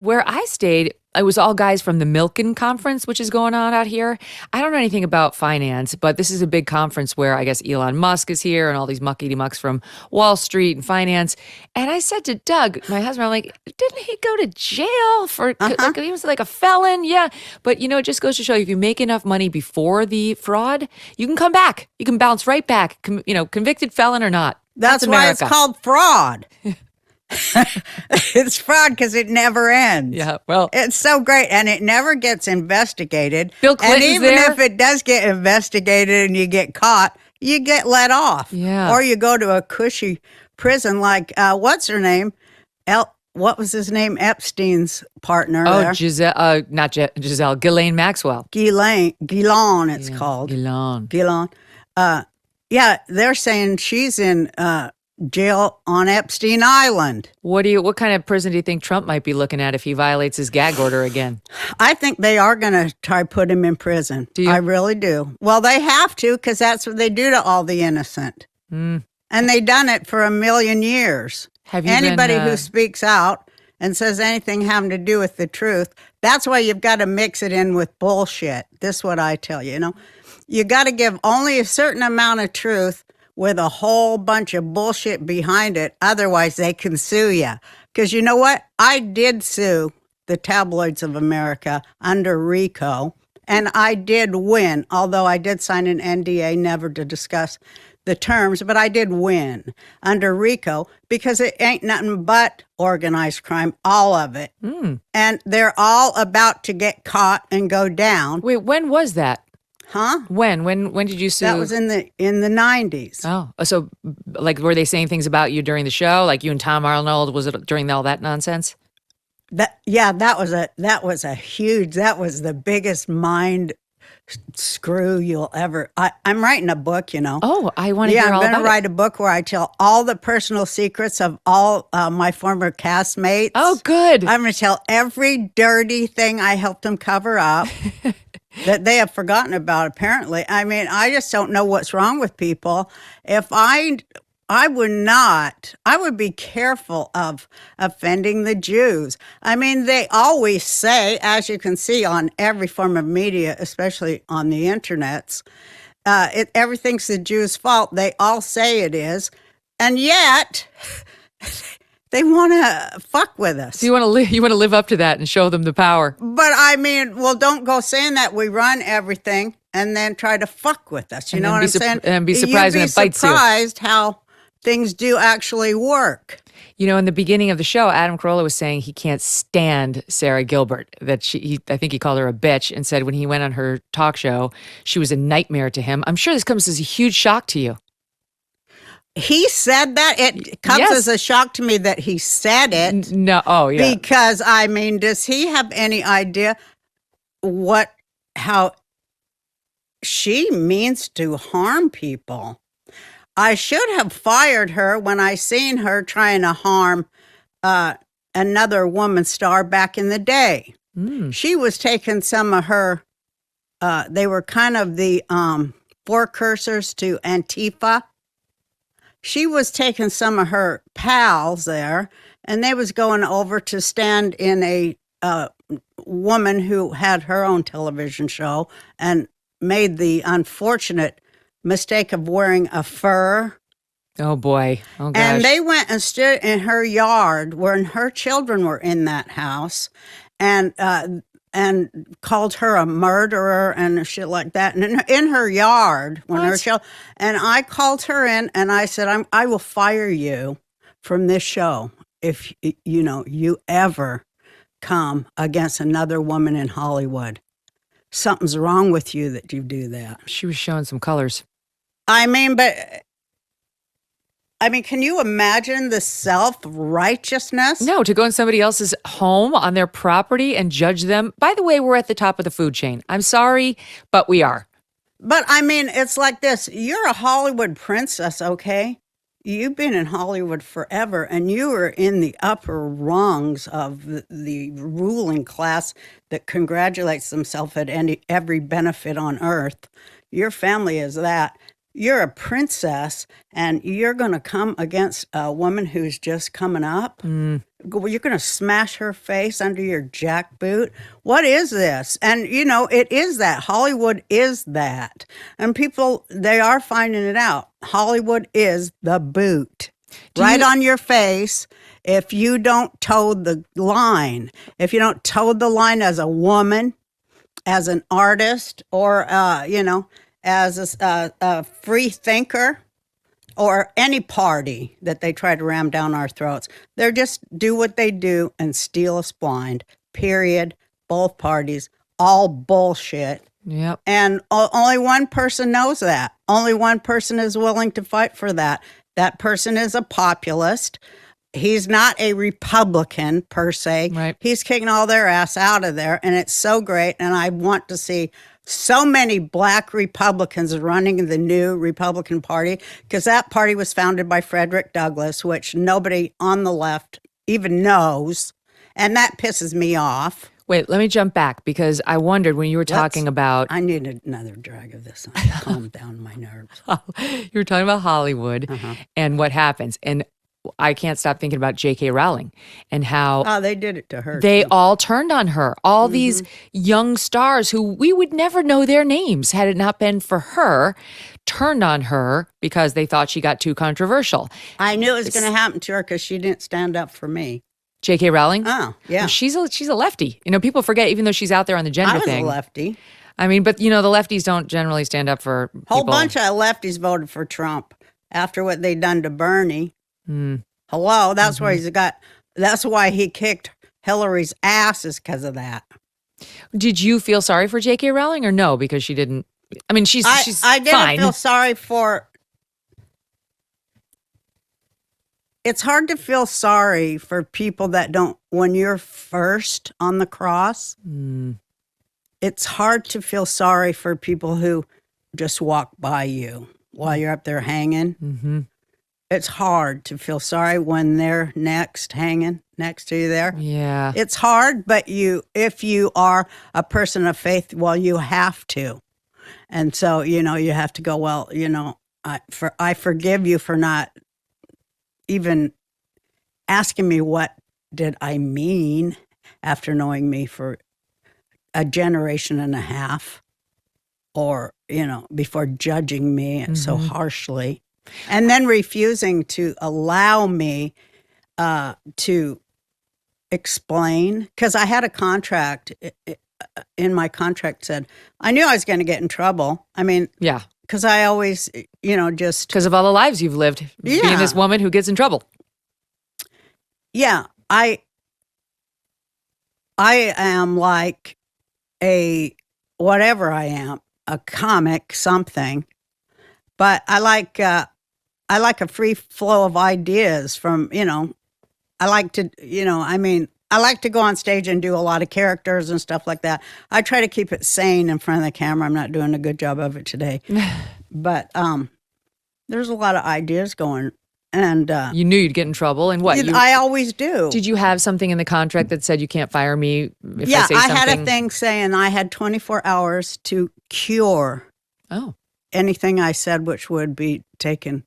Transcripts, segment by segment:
Where I stayed, it was all guys from the Milken Conference, which is going on out here. I don't know anything about finance, but this is a big conference where I guess Elon Musk is here and all these muckety-mucks from Wall Street and finance. And I said to Doug, my husband, I'm like, didn't he go to jail for, like, he was like a felon? Yeah. But, it just goes to show you, if you make enough money before the fraud, you can come back. You can bounce right back, convicted felon or not. That's why it's called fraud. It's fraud because it never ends. Yeah, well, it's so great, and it never gets investigated. Bill Clinton's and even if it does get investigated and you get caught, you get let off. Yeah, or you go to a cushy prison like what's her name? What was his name? Epstein's partner. Oh, Giselle, not Giselle, Ghislaine Maxwell. Ghislaine, it's called. Ghislaine. Yeah, they're saying she's in jail on Epstein Island. What kind of prison do you think Trump might be looking at if he violates his gag order again? I think they are going to try to put him in prison. Do you? I really do. Well, they have to, because that's what they do to all the innocent. And they've done it for 1,000,000 years. Anybody who speaks out and says anything having to do with the truth, that's why you've got to mix it in with bullshit. This is what I tell you, You got to give only a certain amount of truth with a whole bunch of bullshit behind it. Otherwise, they can sue you. Because you know what? I did sue the Tabloids of America under RICO, and I did win, although I did sign an NDA never to discuss the terms, but I did win under RICO because it ain't nothing but organized crime, all of it. And they're all about to get caught and go down. Wait, when was that? Huh? When did you sue? That was in the 90s. Oh, so like, were they saying things about you during the show? Like you and Tom Arnold? Was it during all that nonsense? That was the biggest mind screw you'll ever. I'm writing a book, Oh, I want to hear all about it. I'm going to write a book where I tell all the personal secrets of all my former castmates. Oh, good. I'm going to tell every dirty thing I helped them cover up. That they have forgotten about, apparently. I mean, I just don't know what's wrong with people. If I would be careful of offending the Jews. I mean, they always say, as you can see on every form of media, especially on the internets, everything's the Jews' fault. They all say it is. And yet, they want to fuck with us. So you want to live up to that and show them the power. But I mean, well, don't go saying that we run everything and then try to fuck with us. You know what I'm saying? And be surprised when it bites you. You'd be surprised how things do actually work. In the beginning of the show, Adam Carolla was saying he can't stand Sarah Gilbert, that I think he called her a bitch, and said when he went on her talk show, she was a nightmare to him. I'm sure this comes as a huge shock to you. He said that? It comes as a shock to me that he said it. No, oh yeah. Because, I mean, does he have any idea how she means to harm people? I should have fired her when I seen her trying to harm another woman star back in the day. She was taking some of her, they were kind of the forecursors to Antifa. She was taking some of her pals there, and they was going over to stand in a woman who had her own television show and made the unfortunate mistake of wearing a fur. Oh, boy. Oh, gosh. And they went and stood in her yard when her children were in that house and called her a murderer and shit like that. And in her yard, when her child, and I called her in and I said, I will fire you from this show if you ever come against another woman in Hollywood. Something's wrong with you that you do that. She was showing some colors. I mean, can you imagine the self-righteousness? No, to go in somebody else's home on their property and judge them. By the way, we're at the top of the food chain. I'm sorry, but we are. But I mean, it's like this. You're a Hollywood princess, okay? You've been in Hollywood forever, and you are in the upper rungs of the ruling class that congratulates themselves at every benefit on earth. Your family is that. You're a princess, and you're going to come against a woman who's just coming up. You're going to smash her face under your jackboot? What is this? And, it is that. Hollywood is that. And people, they are finding it out. Hollywood is the boot. Right on your face. If you don't toe the line, if you don't toe the line as a woman, as an artist, or, as a free thinker, or any party that they try to ram down our throats, they're just do what they do and steal us blind, period. Both parties, all bullshit. Yep. And only one person knows that. Only one person is willing to fight for that. That person is a populist. He's not a Republican per se. Right. He's kicking all their ass out of there, and it's so great. And I want to see so many black Republicans running the new Republican Party, because that party was founded by Frederick Douglass, which nobody on the left even knows. And that pisses me off. Wait, let me jump back, because I wondered when you were talking about... I need another drag of this. Calm down my nerves. You were talking about Hollywood and what happens. And I can't stop thinking about J.K. Rowling and how... Oh, they did it to her. They too. all turned on her. All these young stars who we would never know their names had it not been for her, turned on her because they thought she got too controversial. I knew it was going to happen to her because she didn't stand up for me. J.K. Rowling? Oh, yeah. Well, she's a lefty. People forget, even though she's out there on the gender thing. I was a lefty. I mean, but the lefties don't generally stand up for people. Whole bunch of lefties voted for Trump after what they done to Bernie. Hello, that's why that's why he kicked Hillary's ass, is because of that. Did you feel sorry for J.K. Rowling or no? Because she didn't. I mean, she's I didn't fine. feel sorry for. It's hard to feel sorry for people that don't. When you're first on the cross, it's hard to feel sorry for people who just walk by you while you're up there hanging. It's hard to feel sorry when they're hanging next to you there. Yeah. It's hard, but if you are a person of faith, well, you have to. And so, you have to go, well, I forgive you for not even asking me what did I mean after knowing me for a generation and a half, or, before judging me so harshly. And then refusing to allow me to explain, because I had a contract. In my contract said, I knew I was going to get in trouble. I mean, yeah, because I always, just... Because of all the lives you've lived, being this woman who gets in trouble. Yeah, I am like whatever I am, a comic, something. But I like a free flow of ideas from, I like to, I like to go on stage and do a lot of characters and stuff like that. I try to keep it sane in front of the camera. I'm not doing a good job of it today. But there's a lot of ideas going. And you knew you'd get in trouble, and what? I always do. Did you have something in the contract that said you can't fire me if I say something? I had a thing saying I had 24 hours to cure anything I said, which would be taken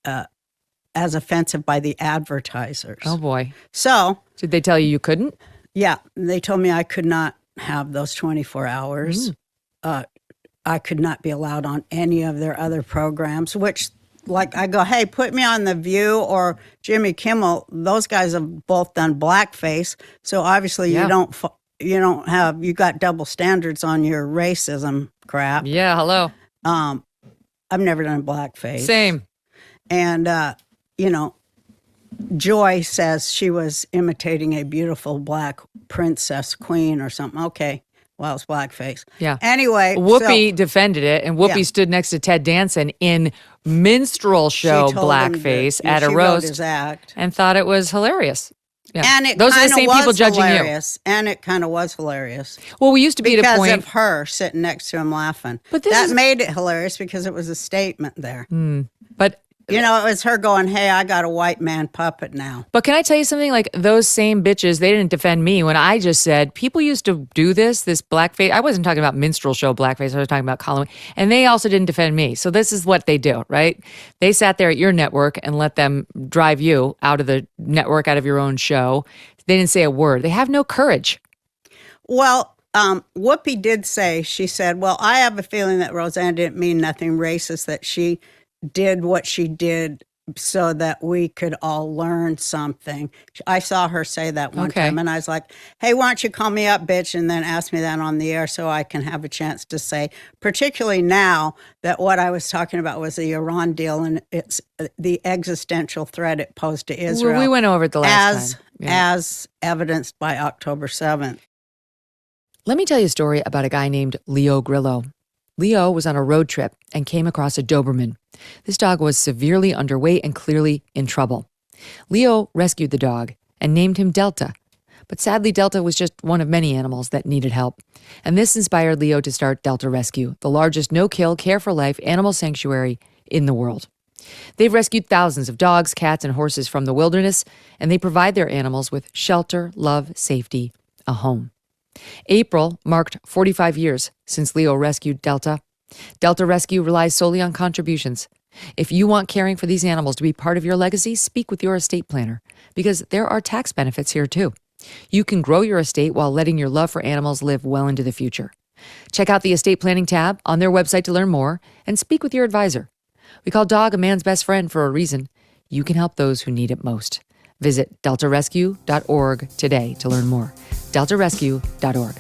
as offensive by the advertisers. Oh, boy. So... Did they tell you couldn't? Yeah. They told me I could not have those 24 hours. I could not be allowed on any of their other programs, which... Like I go, hey, put me on The View or Jimmy Kimmel. Those guys have both done blackface, so obviously you got double standards on your racism crap. Yeah, hello. I've never done blackface. Same. And Joy says she was imitating a beautiful black princess queen or something. Okay. Well, it's blackface. Yeah. Anyway. Whoopi defended it, and Whoopi stood next to Ted Danson in minstrel show blackface at a roast and thought it was hilarious. Yeah. And those are the same people judging you. And it kind of was hilarious. Well, we used to be at a point. Because of her sitting next to him laughing. But that made it hilarious because it was a statement there. But You know, it was her going, hey, I got a white man puppet now. But can I tell you something? Like, those same bitches, they didn't defend me when I just said, people used to do this blackface. I wasn't talking about minstrel show blackface. I was talking about Halloween. And they also didn't defend me. So this is what they do, right? They sat there at your network and let them drive you out of the network, out of your own show. They didn't say a word. They have no courage. Well, Whoopi did say, she said, well, I have a feeling that Roseanne didn't mean nothing racist, that she did what she did so that we could all learn something. I saw her say that one time, and I was like, hey, why don't you call me up, bitch, and then ask me that on the air so I can have a chance to say, particularly now that what I was talking about was the Iran deal and it's the existential threat it posed to Israel. Well, we went over it the last time. As evidenced by October 7th. Let me tell you a story about a guy named Leo Grillo. Leo was on a road trip and came across a Doberman. This dog was severely underweight and clearly in trouble. Leo rescued the dog and named him Delta. But sadly, Delta was just one of many animals that needed help. And this inspired Leo to start Delta Rescue, the largest no-kill, care-for-life animal sanctuary in the world. They've rescued thousands of dogs, cats, and horses from the wilderness, and they provide their animals with shelter, love, safety, a home. April marked 45 years since Leo rescued Delta. Delta Rescue relies solely on contributions. If you want caring for these animals to be part of your legacy, speak with your estate planner, because there are tax benefits here too. You can grow your estate while letting your love for animals live well into the future. Check out the estate planning tab on their website to learn more and speak with your advisor. We call dog a man's best friend for a reason. You can help those who need it most. Visit deltarescue.org today to learn more. deltarescue.org.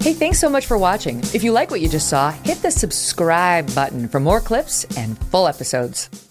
Hey, thanks so much for watching. If you like what you just saw, hit the subscribe button for more clips and full episodes.